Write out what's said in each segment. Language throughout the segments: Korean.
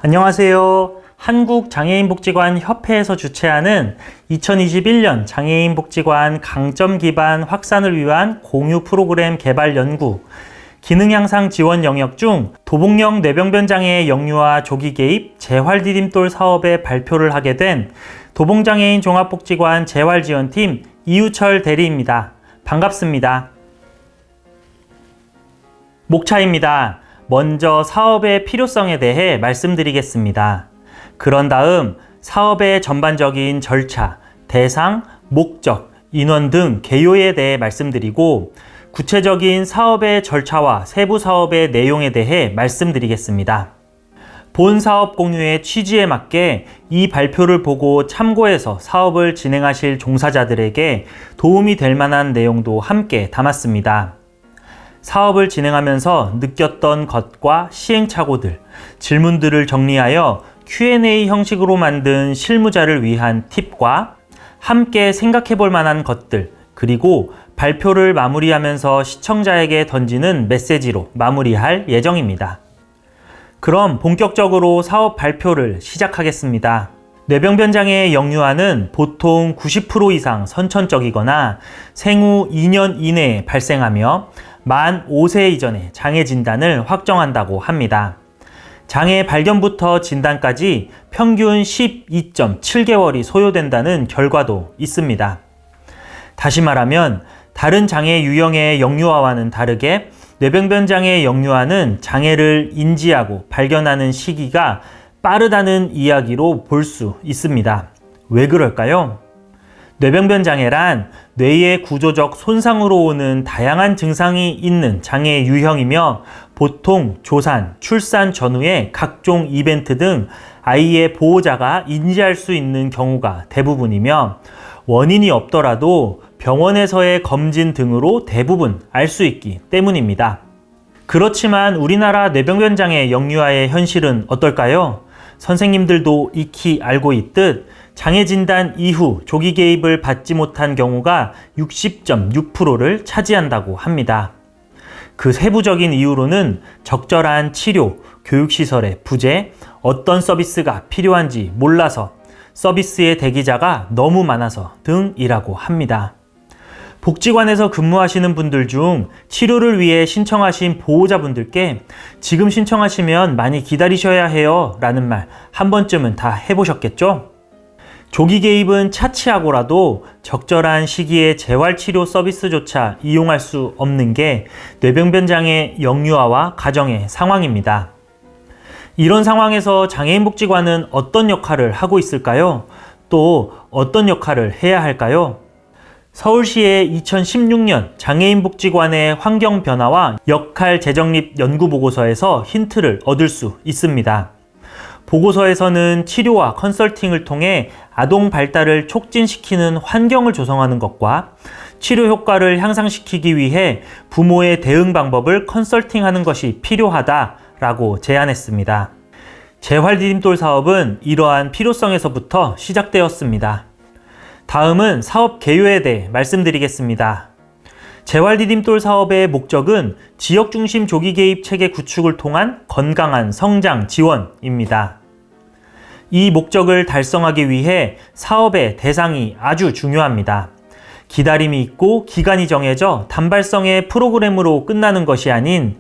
안녕하세요. 한국장애인복지관 협회에서 주최하는 2021년 장애인복지관 강점 기반 확산을 위한 공유 프로그램 개발 연구, 기능 향상 지원 영역 중 도복령 뇌병변 장애의 영유아 조기 개입 재활 디딤돌 사업에 발표를 하게 된 도봉장애인 종합복지관 재활지원팀 이유철 대리입니다. 반갑습니다. 목차입니다. 먼저 사업의 필요성에 대해 말씀드리겠습니다. 그런 다음 사업의 전반적인 절차, 대상, 목적, 인원 등 개요에 대해 말씀드리고 구체적인 사업의 절차와 세부 사업의 내용에 대해 말씀드리겠습니다. 본 사업 공유의 취지에 맞게 이 발표를 보고 참고해서 사업을 진행하실 종사자들에게 도움이 될 만한 내용도 함께 담았습니다. 사업을 진행하면서 느꼈던 것과 시행착오들, 질문들을 정리하여 Q&A 형식으로 만든 실무자를 위한 팁과 함께 생각해 볼 만한 것들, 그리고 발표를 마무리하면서 시청자에게 던지는 메시지로 마무리할 예정입니다. 그럼 본격적으로 사업 발표를 시작하겠습니다. 뇌병변 장애의 영유아는 보통 90% 이상 선천적이거나 생후 2년 이내에 발생하며 만 5세 이전에 장애 진단을 확정한다고 합니다. 장애 발견부터 진단까지 평균 12.7개월이 소요된다는 결과도 있습니다. 다시 말하면 다른 장애 유형의 영유아와는 다르게 뇌병변 장애의 영유아는 장애를 인지하고 발견하는 시기가 빠르다는 이야기로 볼 수 있습니다. 왜 그럴까요? 뇌병변 장애란 뇌의 구조적 손상으로 오는 다양한 증상이 있는 장애 유형이며 보통 조산, 출산 전후의 각종 이벤트 등 아이의 보호자가 인지할 수 있는 경우가 대부분이며 원인이 없더라도 병원에서의 검진 등으로 대부분 알 수 있기 때문입니다. 그렇지만 우리나라 뇌병변 장애 영유아의 현실은 어떨까요? 선생님들도 익히 알고 있듯 장애 진단 이후 조기 개입을 받지 못한 경우가 60.6%를 차지한다고 합니다. 그 세부적인 이유로는 적절한 치료, 교육시설의 부재, 어떤 서비스가 필요한지 몰라서, 서비스의 대기자가 너무 많아서 등이라고 합니다. 복지관에서 근무하시는 분들 중 치료를 위해 신청하신 보호자분들께 지금 신청하시면 많이 기다리셔야 해요 라는 말 한 번쯤은 다 해보셨겠죠? 조기 개입은 차치하고라도 적절한 시기에 재활치료 서비스조차 이용할 수 없는 게 뇌병변 장애 영유아와 가정의 상황입니다. 이런 상황에서 장애인복지관은 어떤 역할을 하고 있을까요? 또 어떤 역할을 해야 할까요? 서울시의 2016년 장애인복지관의 환경 변화와 역할 재정립 연구보고서에서 힌트를 얻을 수 있습니다. 보고서에서는 치료와 컨설팅을 통해 아동 발달을 촉진시키는 환경을 조성하는 것과 치료 효과를 향상시키기 위해 부모의 대응 방법을 컨설팅하는 것이 필요하다라고 제안했습니다. 재활 디딤돌 사업은 이러한 필요성에서부터 시작되었습니다. 다음은 사업 개요에 대해 말씀드리겠습니다. 재활 디딤돌 사업의 목적은 지역 중심 조기 개입 체계 구축을 통한 건강한 성장 지원입니다. 이 목적을 달성하기 위해 사업의 대상이 아주 중요합니다. 기다림이 있고 기간이 정해져 단발성의 프로그램으로 끝나는 것이 아닌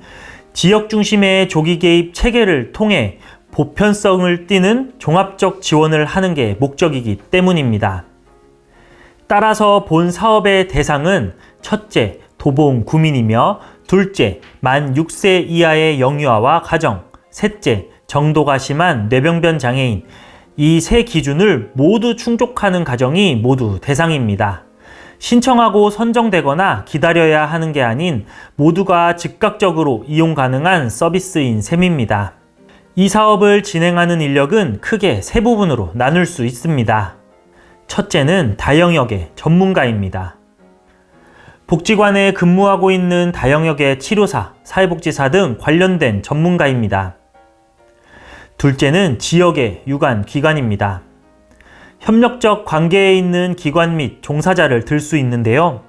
지역 중심의 조기 개입 체계를 통해 보편성을 띠는 종합적 지원을 하는 게 목적이기 때문입니다. 따라서 본 사업의 대상은 첫째, 도봉 구민이며 둘째, 만 6세 이하의 영유아와 가정, 셋째, 정도가 심한 뇌병변 장애인, 이 세 기준을 모두 충족하는 가정이 모두 대상입니다. 신청하고 선정되거나 기다려야 하는 게 아닌 모두가 즉각적으로 이용 가능한 서비스인 셈입니다. 이 사업을 진행하는 인력은 크게 세 부분으로 나눌 수 있습니다. 첫째는 다영역의 전문가입니다. 복지관에 근무하고 있는 다영역의 치료사, 사회복지사 등 관련된 전문가입니다. 둘째는 지역의 유관기관입니다. 협력적 관계에 있는 기관 및 종사자를 들 수 있는데요.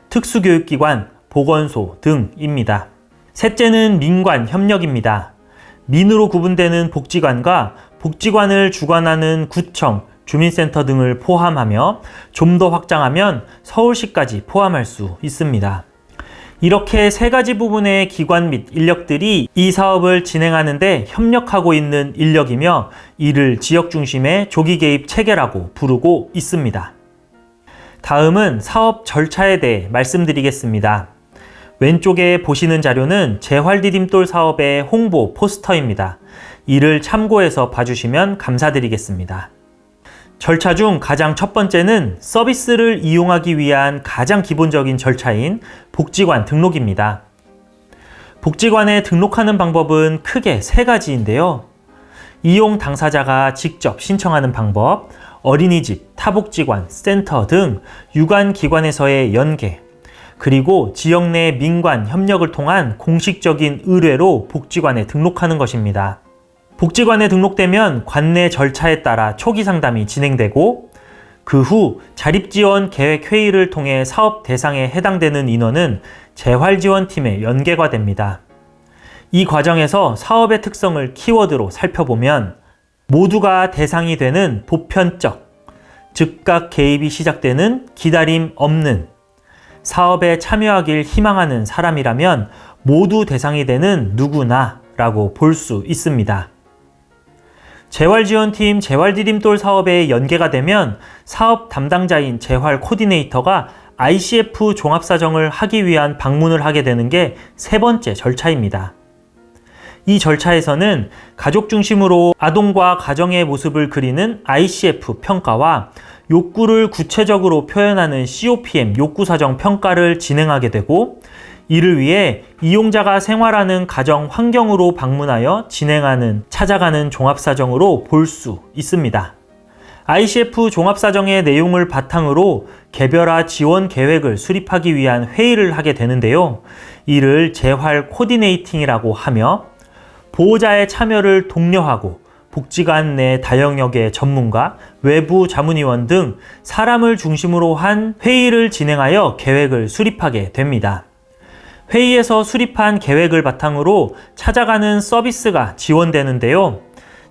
특수교육기관, 보건소 등입니다. 셋째는 민관 협력입니다. 민으로 구분되는 복지관과 복지관을 주관하는 구청, 주민센터 등을 포함하며 좀 더 확장하면 서울시까지 포함할 수 있습니다. 이렇게 세 가지 부분의 기관 및 인력들이 이 사업을 진행하는 데 협력하고 있는 인력이며 이를 지역 중심의 조기 개입 체계라고 부르고 있습니다. 다음은 사업 절차에 대해 말씀드리겠습니다. 왼쪽에 보시는 자료는 재활디딤돌 사업의 홍보 포스터입니다. 이를 참고해서 봐주시면 감사드리겠습니다. 절차 중 가장 첫 번째는 서비스를 이용하기 위한 가장 기본적인 절차인 복지관 등록입니다. 복지관에 등록하는 방법은 크게 세 가지인데요. 이용 당사자가 직접 신청하는 방법, 어린이집, 타복지관, 센터 등 유관기관에서의 연계, 그리고 지역 내 민관 협력을 통한 공식적인 의뢰로 복지관에 등록하는 것입니다. 복지관에 등록되면 관내 절차에 따라 초기 상담이 진행되고 그 후 자립지원 계획회의를 통해 사업 대상에 해당되는 인원은 재활지원팀에 연계가 됩니다. 이 과정에서 사업의 특성을 키워드로 살펴보면 모두가 대상이 되는 보편적, 즉각 개입이 시작되는 기다림 없는, 사업에 참여하길 희망하는 사람이라면 모두 대상이 되는 누구나 라고 볼 수 있습니다. 재활지원팀 재활디딤돌 사업에 연계가 되면 사업 담당자인 재활 코디네이터가 ICF 종합사정을 하기 위한 방문을 하게 되는 게 세 번째 절차입니다. 이 절차에서는 가족 중심으로 아동과 가정의 모습을 그리는 ICF 평가와 욕구를 구체적으로 표현하는 COPM 욕구사정 평가를 진행하게 되고 이를 위해 이용자가 생활하는 가정 환경으로 방문하여 찾아가는 종합사정으로 볼 수 있습니다. ICF 종합사정의 내용을 바탕으로 개별화 지원 계획을 수립하기 위한 회의를 하게 되는데요. 이를 재활 코디네이팅이라고 하며 보호자의 참여를 독려하고 복지관 내 다영역의 전문가, 외부 자문위원 등 사람을 중심으로 한 회의를 진행하여 계획을 수립하게 됩니다. 회의에서 수립한 계획을 바탕으로 찾아가는 서비스가 지원되는데요.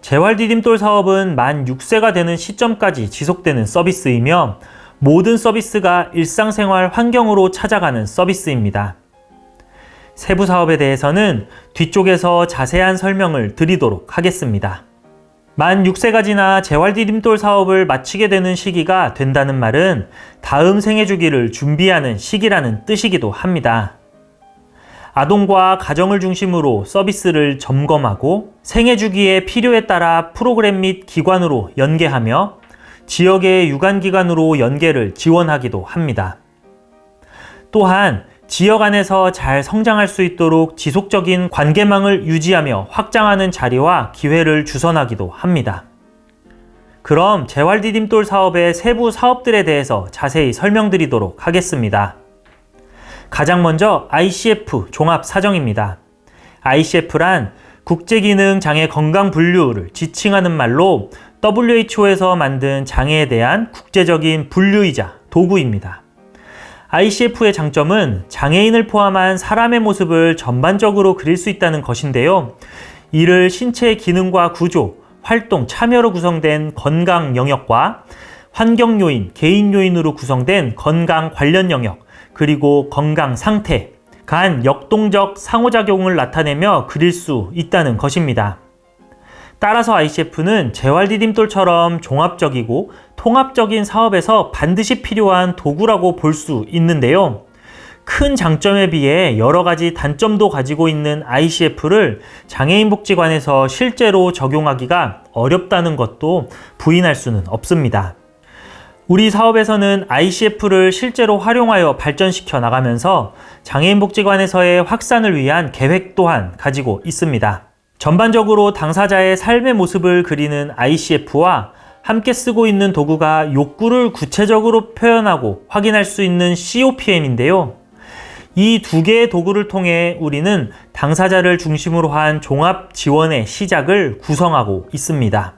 재활디딤돌 사업은 만 6세가 되는 시점까지 지속되는 서비스이며 모든 서비스가 일상생활 환경으로 찾아가는 서비스입니다. 세부 사업에 대해서는 뒤쪽에서 자세한 설명을 드리도록 하겠습니다. 만 6세가 지나 재활디딤돌 사업을 마치게 되는 시기가 된다는 말은 다음 생애 주기를 준비하는 시기라는 뜻이기도 합니다. 아동과 가정을 중심으로 서비스를 점검하고 생애 주기의 필요에 따라 프로그램 및 기관으로 연계하며 지역의 유관기관으로 연계를 지원하기도 합니다. 또한 지역 안에서 잘 성장할 수 있도록 지속적인 관계망을 유지하며 확장하는 자리와 기회를 주선하기도 합니다. 그럼 재활디딤돌 사업의 세부 사업들에 대해서 자세히 설명드리도록 하겠습니다. 가장 먼저 ICF 종합사정입니다. ICF란 국제기능장애 건강분류를 지칭하는 말로 WHO에서 만든 장애에 대한 국제적인 분류이자 도구입니다. ICF의 장점은 장애인을 포함한 사람의 모습을 전반적으로 그릴 수 있다는 것인데요. 이를 신체 기능과 구조, 활동, 참여로 구성된 건강 영역과 환경 요인, 개인 요인으로 구성된 건강 관련 영역, 그리고 건강 상태, 간 역동적 상호작용을 나타내며 그릴 수 있다는 것입니다. 따라서 ICF는 재활디딤돌처럼 종합적이고 통합적인 사업에서 반드시 필요한 도구라고 볼 수 있는데요. 큰 장점에 비해 여러 가지 단점도 가지고 있는 ICF를 장애인 복지관에서 실제로 적용하기가 어렵다는 것도 부인할 수는 없습니다. 우리 사업에서는 ICF를 실제로 활용하여 발전시켜 나가면서 장애인 복지관에서의 확산을 위한 계획 또한 가지고 있습니다. 전반적으로 당사자의 삶의 모습을 그리는 ICF와 함께 쓰고 있는 도구가 욕구를 구체적으로 표현하고 확인할 수 있는 COPM인데요. 이 두 개의 도구를 통해 우리는 당사자를 중심으로 한 종합 지원의 시작을 구성하고 있습니다.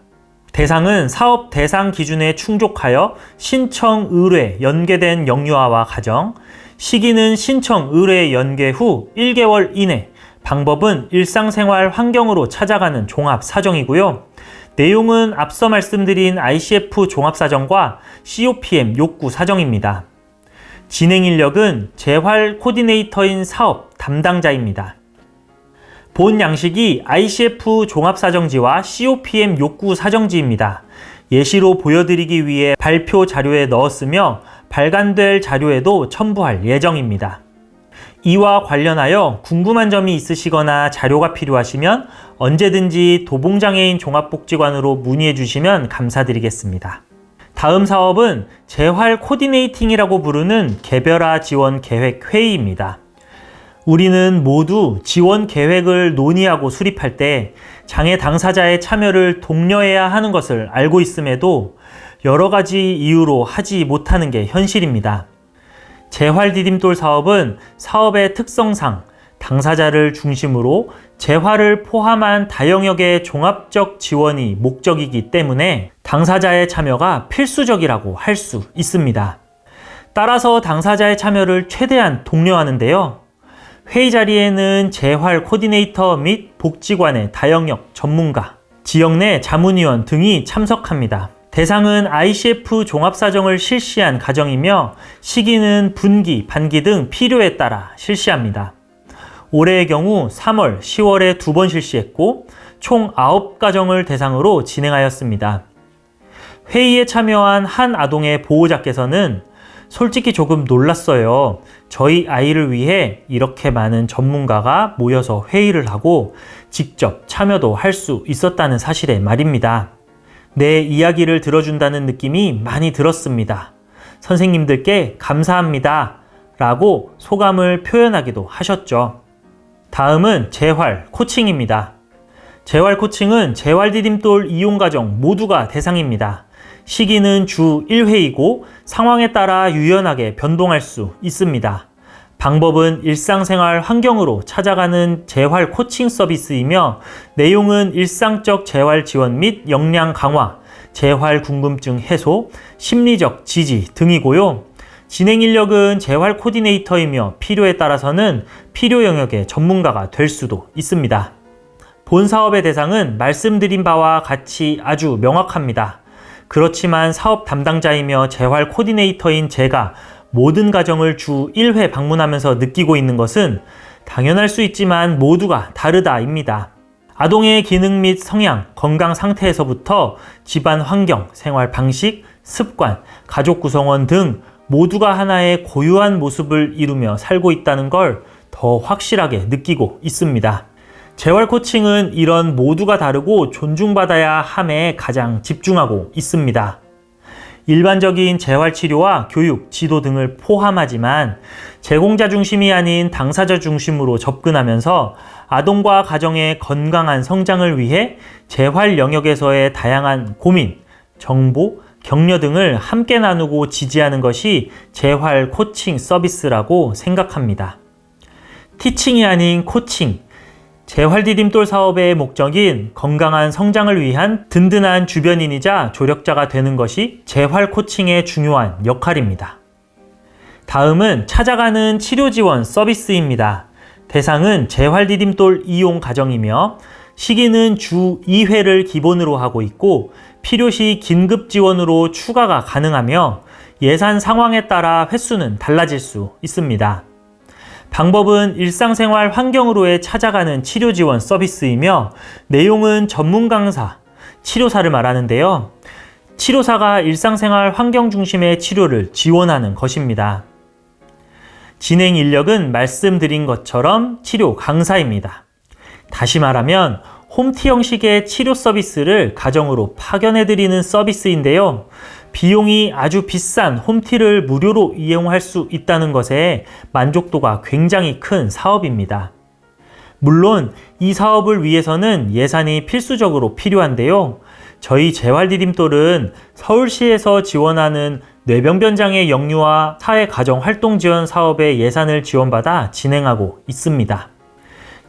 대상은 사업 대상 기준에 충족하여 신청 의뢰 연계된 영유아와 가정, 시기는 신청 의뢰 연계 후 1개월 이내 방법은 일상생활 환경으로 찾아가는 종합사정이고요. 내용은 앞서 말씀드린 ICF 종합사정과 COPM 욕구사정입니다. 진행 인력은 재활 코디네이터인 사업 담당자입니다. 본 양식이 ICF 종합사정지와 COPM 욕구사정지입니다. 예시로 보여드리기 위해 발표 자료에 넣었으며 발간될 자료에도 첨부할 예정입니다. 이와 관련하여 궁금한 점이 있으시거나 자료가 필요하시면 언제든지 도봉장애인 종합복지관으로 문의해 주시면 감사드리겠습니다. 다음 사업은 재활 코디네이팅이라고 부르는 개별화 지원 계획 회의입니다. 우리는 모두 지원 계획을 논의하고 수립할 때 장애 당사자의 참여를 독려해야 하는 것을 알고 있음에도 여러 가지 이유로 하지 못하는 게 현실입니다. 재활디딤돌 사업은 사업의 특성상 당사자를 중심으로 재활을 포함한 다영역의 종합적 지원이 목적이기 때문에 당사자의 참여가 필수적이라고 할 수 있습니다. 따라서 당사자의 참여를 최대한 독려하는데요. 회의 자리에는 재활 코디네이터 및 복지관의 다영역 전문가, 지역 내 자문위원 등이 참석합니다. 대상은 ICF 종합사정을 실시한 가정이며 시기는 분기, 반기 등 필요에 따라 실시합니다. 올해의 경우 3월, 10월에 2번 실시했고 총 9가정을 대상으로 진행하였습니다. 회의에 참여한 한 아동의 보호자께서는 솔직히 조금 놀랐어요. 저희 아이를 위해 이렇게 많은 전문가가 모여서 회의를 하고 직접 참여도 할 수 있었다는 사실에 말입니다. 내 이야기를 들어준다는 느낌이 많이 들었습니다. 선생님들께 감사합니다. 라고 소감을 표현하기도 하셨죠. 다음은 재활 코칭입니다. 재활 코칭은 재활디딤돌 이용가정 모두가 대상입니다. 시기는 주 1회이고 상황에 따라 유연하게 변동할 수 있습니다. 방법은 일상생활 환경으로 찾아가는 재활 코칭 서비스이며 내용은 일상적 재활 지원 및 역량 강화, 재활 궁금증 해소, 심리적 지지 등이고요. 진행 인력은 재활 코디네이터이며 필요에 따라서는 필요 영역의 전문가가 될 수도 있습니다. 본 사업의 대상은 말씀드린 바와 같이 아주 명확합니다. 그렇지만 사업 담당자이며 재활 코디네이터인 제가 모든 가정을 주 1회 방문하면서 느끼고 있는 것은 당연할 수 있지만 모두가 다르다입니다. 아동의 기능 및 성향, 건강 상태에서부터 집안 환경, 생활 방식, 습관, 가족 구성원 등 모두가 하나의 고유한 모습을 이루며 살고 있다는 걸 더 확실하게 느끼고 있습니다. 재활 코칭은 이런 모두가 다르고 존중받아야 함에 가장 집중하고 있습니다. 일반적인 재활치료와 교육, 지도 등을 포함하지만 제공자 중심이 아닌 당사자 중심으로 접근하면서 아동과 가정의 건강한 성장을 위해 재활 영역에서의 다양한 고민, 정보, 격려 등을 함께 나누고 지지하는 것이 재활 코칭 서비스라고 생각합니다. 티칭이 아닌 코칭, 재활디딤돌 사업의 목적인 건강한 성장을 위한 든든한 주변인이자 조력자가 되는 것이 재활 코칭의 중요한 역할입니다. 다음은 찾아가는 치료 지원 서비스입니다. 대상은 재활디딤돌 이용 가정이며 시기는 주 2회를 기본으로 하고 있고 필요시 긴급 지원으로 추가가 가능하며 예산 상황에 따라 횟수는 달라질 수 있습니다. 방법은 일상생활 환경으로의 찾아가는 치료 지원 서비스이며 내용은 전문 강사, 치료사를 말하는데요. 치료사가 일상생활 환경 중심의 치료를 지원하는 것입니다. 진행 인력은 말씀드린 것처럼 치료 강사입니다. 다시 말하면 홈티 형식의 치료 서비스를 가정으로 파견해드리는 서비스인데요. 비용이 아주 비싼 홈티를 무료로 이용할 수 있다는 것에 만족도가 굉장히 큰 사업입니다. 물론 이 사업을 위해서는 예산이 필수적으로 필요한데요. 저희 재활디딤돌은 서울시에서 지원하는 뇌병변장애 영유아 사회가정활동지원 사업의 예산을 지원받아 진행하고 있습니다.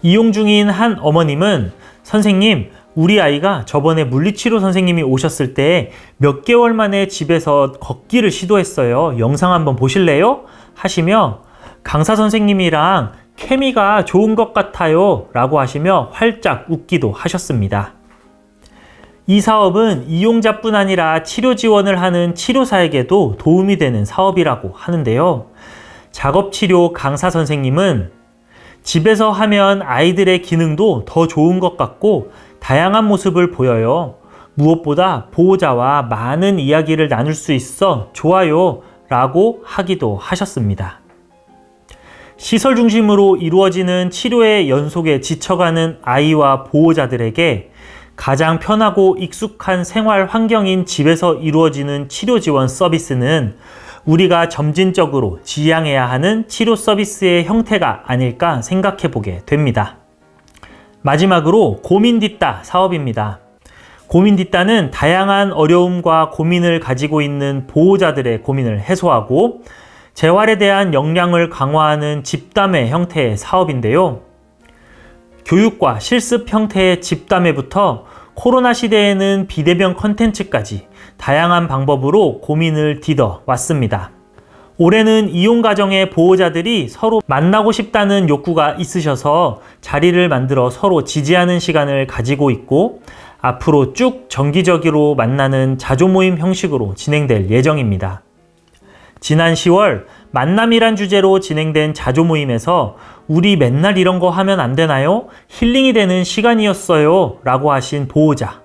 이용 중인 한 어머님은 선생님, 우리 아이가 저번에 물리치료 선생님이 오셨을 때 몇 개월 만에 집에서 걷기를 시도했어요. 영상 한번 보실래요? 하시며 강사 선생님이랑 케미가 좋은 것 같아요 라고 하시며 활짝 웃기도 하셨습니다. 이 사업은 이용자뿐 아니라 치료 지원을 하는 치료사에게도 도움이 되는 사업이라고 하는데요. 작업치료 강사 선생님은 집에서 하면 아이들의 기능도 더 좋은 것 같고 다양한 모습을 보여요. 무엇보다 보호자와 많은 이야기를 나눌 수 있어 좋아요 라고 하기도 하셨습니다. 시설 중심으로 이루어지는 치료의 연속에 지쳐가는 아이와 보호자들에게 가장 편하고 익숙한 생활 환경인 집에서 이루어지는 치료 지원 서비스는 우리가 점진적으로 지향해야 하는 치료 서비스의 형태가 아닐까 생각해 보게 됩니다. 마지막으로 고민뒷다 사업입니다. 고민뒷다는 다양한 어려움과 고민을 가지고 있는 보호자들의 고민을 해소하고 재활에 대한 역량을 강화하는 집담회 형태의 사업인데요. 교육과 실습 형태의 집담회부터 코로나 시대에는 비대면 컨텐츠까지 다양한 방법으로 고민을 디뎌 왔습니다. 올해는 이용 가정의 보호자들이 서로 만나고 싶다는 욕구가 있으셔서 자리를 만들어 서로 지지하는 시간을 가지고 있고 앞으로 쭉 정기적으로 만나는 자조 모임 형식으로 진행될 예정입니다. 지난 10월 만남이란 주제로 진행된 자조 모임에서 우리 맨날 이런 거 하면 안 되나요? 힐링이 되는 시간이었어요 라고 하신 보호자.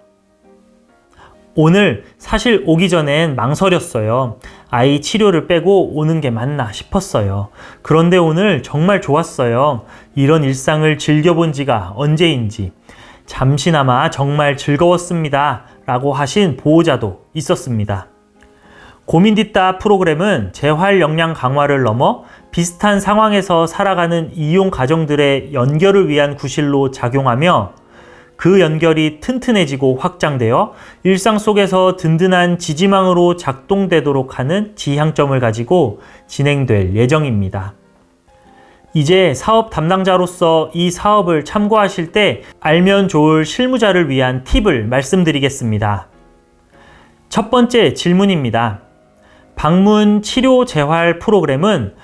오늘 사실 오기 전엔 망설였어요. 아이 치료를 빼고 오는 게 맞나 싶었어요. 그런데 오늘 정말 좋았어요. 이런 일상을 즐겨본 지가 언제인지. 잠시나마 정말 즐거웠습니다 라고 하신 보호자도 있었습니다. 고민뒷다 프로그램은 재활 역량 강화를 넘어 비슷한 상황에서 살아가는 이용 가정들의 연결을 위한 구실로 작용하며 그 연결이 튼튼해지고 확장되어 일상 속에서 든든한 지지망으로 작동되도록 하는 지향점을 가지고 진행될 예정입니다. 이제 사업 담당자로서 이 사업을 참고하실 때 알면 좋을 실무자를 위한 팁을 말씀드리겠습니다. 첫 번째 질문입니다. 방문 치료 재활 프로그램은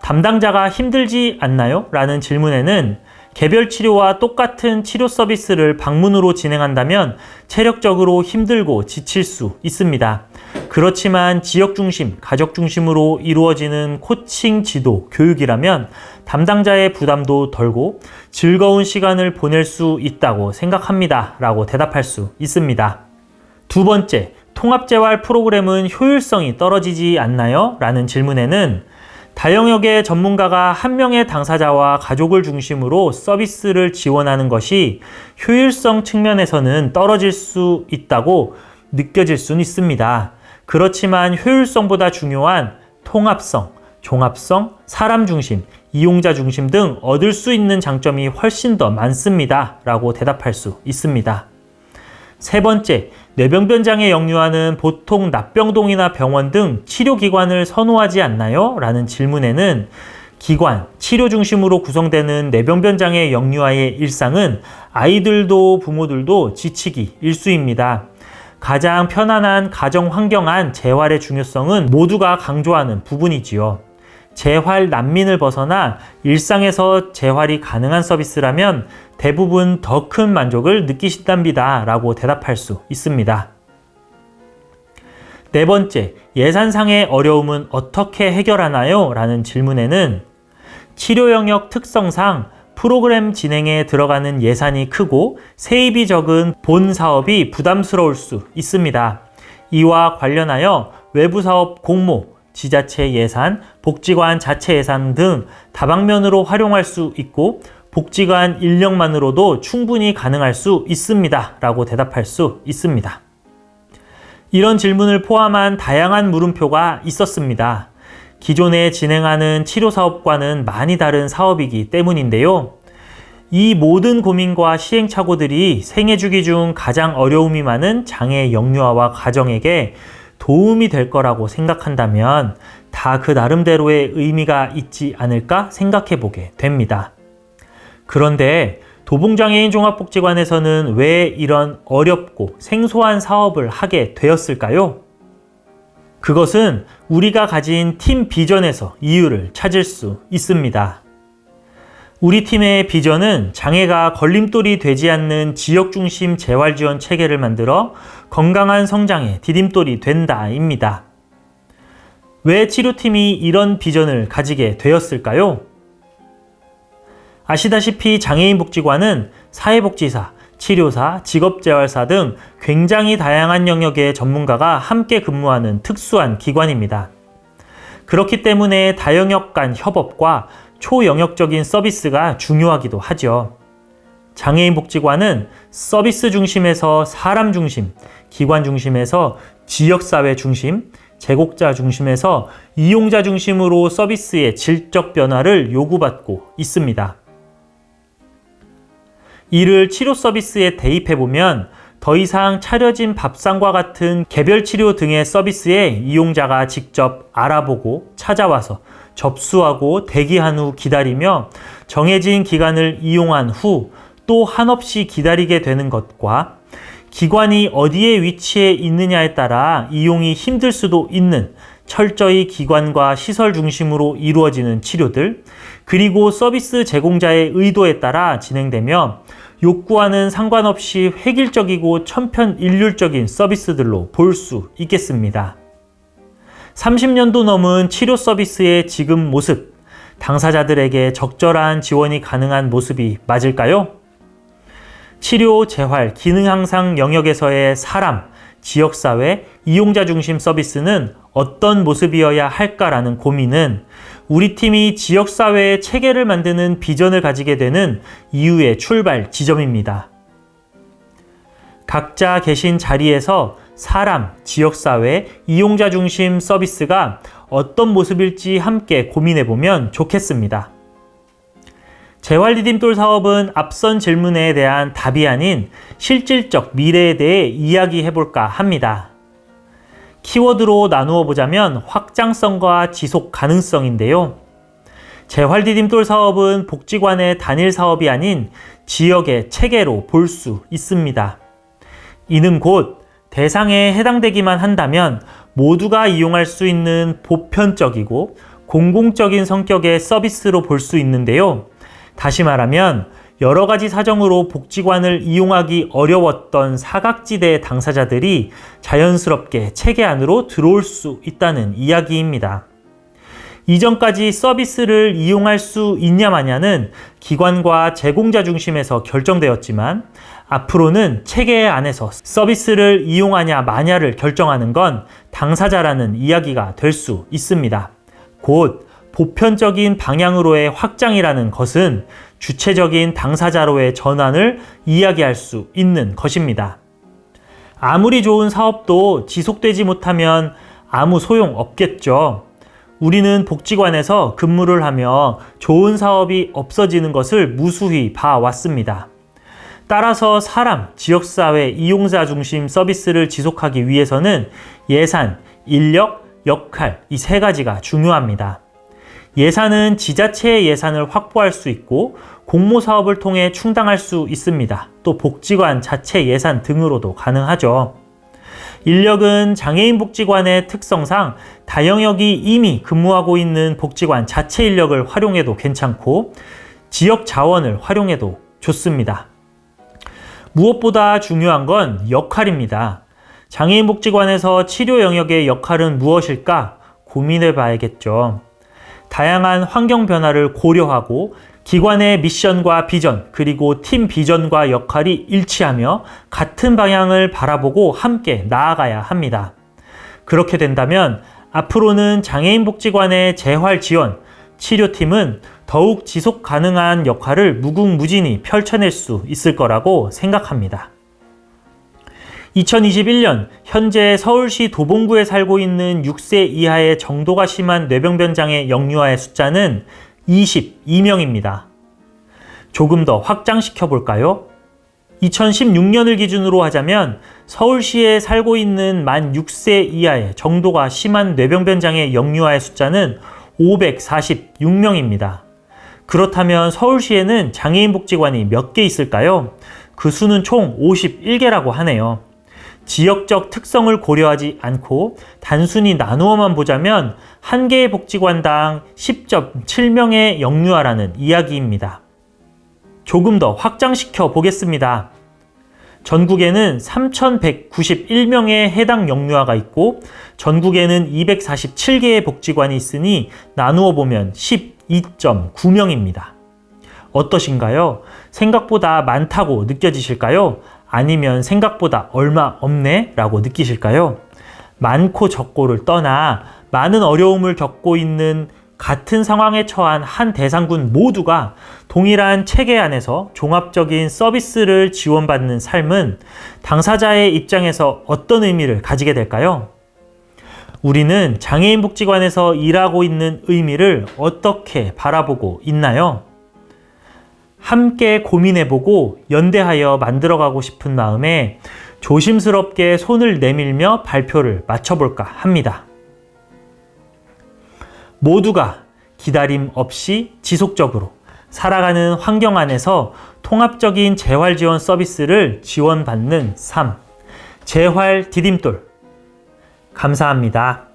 담당자가 힘들지 않나요? 라는 질문에는 개별 치료와 똑같은 치료 서비스를 방문으로 진행한다면 체력적으로 힘들고 지칠 수 있습니다. 그렇지만 지역 중심, 가족 중심으로 이루어지는 코칭 지도, 교육이라면 담당자의 부담도 덜고 즐거운 시간을 보낼 수 있다고 생각합니다. 라고 대답할 수 있습니다. 두 번째, 통합재활 프로그램은 효율성이 떨어지지 않나요? 라는 질문에는 다영역의 전문가가 한 명의 당사자와 가족을 중심으로 서비스를 지원하는 것이 효율성 측면에서는 떨어질 수 있다고 느껴질 수는 있습니다. 그렇지만 효율성보다 중요한 통합성, 종합성, 사람 중심, 이용자 중심 등 얻을 수 있는 장점이 훨씬 더 많습니다. 라고 대답할 수 있습니다. 세 번째, 뇌병변 장애 역류아는 보통 납병동이나 병원 등 치료기관을 선호하지 않나요? 라는 질문에는 기관, 치료 중심으로 구성되는 뇌병변 장애 역류아의 일상은 아이들도 부모들도 지치기 일쑤입니다. 가장 편안한 가정 환경 안 재활의 중요성은 모두가 강조하는 부분이지요. 재활 난민을 벗어나 일상에서 재활이 가능한 서비스라면 대부분 더 큰 만족을 느끼신답니다. 라고 대답할 수 있습니다. 네 번째, 예산상의 어려움은 어떻게 해결하나요? 라는 질문에는 치료 영역 특성상 프로그램 진행에 들어가는 예산이 크고 세입이 적은 본 사업이 부담스러울 수 있습니다. 이와 관련하여 외부 사업 공모, 지자체 예산, 복지관 자체 예산 등 다방면으로 활용할 수 있고 복지관 인력만으로도 충분히 가능할 수 있습니다. 라고 대답할 수 있습니다. 이런 질문을 포함한 다양한 물음표가 있었습니다. 기존에 진행하는 치료 사업과는 많이 다른 사업이기 때문인데요. 이 모든 고민과 시행착오들이 생애주기 중 가장 어려움이 많은 장애 역류아와 가정에게 도움이 될 거라고 생각한다면 다 그 나름대로의 의미가 있지 않을까 생각해 보게 됩니다. 그런데 도봉장애인 종합복지관에서는 왜 이런 어렵고 생소한 사업을 하게 되었을까요? 그것은 우리가 가진 팀 비전에서 이유를 찾을 수 있습니다. 우리 팀의 비전은 장애가 걸림돌이 되지 않는 지역 중심 재활 지원 체계를 만들어 건강한 성장의 디딤돌이 된다입니다. 왜 치료팀이 이런 비전을 가지게 되었을까요? 아시다시피 장애인 복지관은 사회복지사, 치료사, 직업재활사 등 굉장히 다양한 영역의 전문가가 함께 근무하는 특수한 기관입니다. 그렇기 때문에 다영역 간 협업과 초영역적인 서비스가 중요하기도 하죠. 장애인 복지관은 서비스 중심에서 사람 중심, 기관 중심에서 지역사회 중심, 제공자 중심에서 이용자 중심으로 서비스의 질적 변화를 요구받고 있습니다. 이를 치료 서비스에 대입해보면 더 이상 차려진 밥상과 같은 개별 치료 등의 서비스에 이용자가 직접 알아보고 찾아와서 접수하고 대기한 후 기다리며 정해진 기간을 이용한 후 또 한없이 기다리게 되는 것과 기관이 어디에 위치해 있느냐에 따라 이용이 힘들 수도 있는 철저히 기관과 시설 중심으로 이루어지는 치료들, 그리고 서비스 제공자의 의도에 따라 진행되며 욕구와는 상관없이 획일적이고 천편일률적인 서비스들로 볼 수 있겠습니다. 30년도 넘은 치료 서비스의 지금 모습, 당사자들에게 적절한 지원이 가능한 모습이 맞을까요? 치료, 재활, 기능 향상 영역에서의 사람, 지역사회, 이용자 중심 서비스는 어떤 모습이어야 할까라는 고민은 우리 팀이 지역사회의 체계를 만드는 비전을 가지게 되는 이유의 출발 지점입니다. 각자 계신 자리에서 사람, 지역사회, 이용자 중심 서비스가 어떤 모습일지 함께 고민해보면 좋겠습니다. 재활 디딤돌 사업은 앞선 질문에 대한 답이 아닌 실질적 미래에 대해 이야기해볼까 합니다. 키워드로 나누어 보자면 확장성과 지속 가능성인데요. 재활 디딤돌 사업은 복지관의 단일 사업이 아닌 지역의 체계로 볼 수 있습니다. 이는 곧 대상에 해당되기만 한다면 모두가 이용할 수 있는 보편적이고 공공적인 성격의 서비스로 볼 수 있는데요. 다시 말하면 여러 가지 사정으로 복지관을 이용하기 어려웠던 사각지대 당사자들이 자연스럽게 체계 안으로 들어올 수 있다는 이야기입니다. 이전까지 서비스를 이용할 수 있냐 마냐는 기관과 제공자 중심에서 결정되었지만 앞으로는 체계 안에서 서비스를 이용하냐 마냐를 결정하는 건 당사자라는 이야기가 될 수 있습니다. 곧 보편적인 방향으로의 확장이라는 것은 주체적인 당사자로의 전환을 이야기할 수 있는 것입니다. 아무리 좋은 사업도 지속되지 못하면 아무 소용 없겠죠. 우리는 복지관에서 근무를 하며 좋은 사업이 없어지는 것을 무수히 봐왔습니다. 따라서 사람, 지역사회, 이용자 중심 서비스를 지속하기 위해서는 예산, 인력, 역할 이 세 가지가 중요합니다. 예산은 지자체의 예산을 확보할 수 있고 공모사업을 통해 충당할 수 있습니다. 또 복지관 자체 예산 등으로도 가능하죠. 인력은 장애인 복지관의 특성상 다영역이 이미 근무하고 있는 복지관 자체 인력을 활용해도 괜찮고 지역 자원을 활용해도 좋습니다. 무엇보다 중요한 건 역할입니다. 장애인 복지관에서 치료 영역의 역할은 무엇일까 고민해 봐야겠죠. 다양한 환경 변화를 고려하고 기관의 미션과 비전, 그리고 팀 비전과 역할이 일치하며 같은 방향을 바라보고 함께 나아가야 합니다. 그렇게 된다면 앞으로는 장애인 복지관의 재활 지원, 치료팀은 더욱 지속 가능한 역할을 무궁무진히 펼쳐낼 수 있을 거라고 생각합니다. 2021년 현재 서울시 도봉구에 살고 있는 6세 이하의 정도가 심한 뇌병변 장애 영유아의 숫자는 22명입니다. 조금 더 확장시켜 볼까요? 2016년을 기준으로 하자면 서울시에 살고 있는 만 6세 이하의 정도가 심한 뇌병변 장애 영유아의 숫자는 546명입니다. 그렇다면 서울시에는 장애인 복지관이 몇 개 있을까요? 그 수는 총 51개라고 하네요. 지역적 특성을 고려하지 않고 단순히 나누어만 보자면 한 개의 복지관당 10.7명의 영유아라는 이야기입니다. 조금 더 확장시켜 보겠습니다. 전국에는 3,191명의 해당 영유아가 있고 전국에는 247개의 복지관이 있으니 나누어 보면 12.9명입니다. 어떠신가요? 생각보다 많다고 느껴지실까요? 아니면 생각보다 얼마 없네? 라고 느끼실까요? 많고 적고를 떠나 많은 어려움을 겪고 있는 같은 상황에 처한 한 대상군 모두가 동일한 체계 안에서 종합적인 서비스를 지원받는 삶은 당사자의 입장에서 어떤 의미를 가지게 될까요? 우리는 장애인 복지관에서 일하고 있는 의미를 어떻게 바라보고 있나요? 함께 고민해보고 연대하여 만들어가고 싶은 마음에 조심스럽게 손을 내밀며 발표를 마쳐볼까 합니다. 모두가 기다림 없이 지속적으로 살아가는 환경 안에서 통합적인 재활 지원 서비스를 지원받는 삶, 재활 디딤돌. 감사합니다.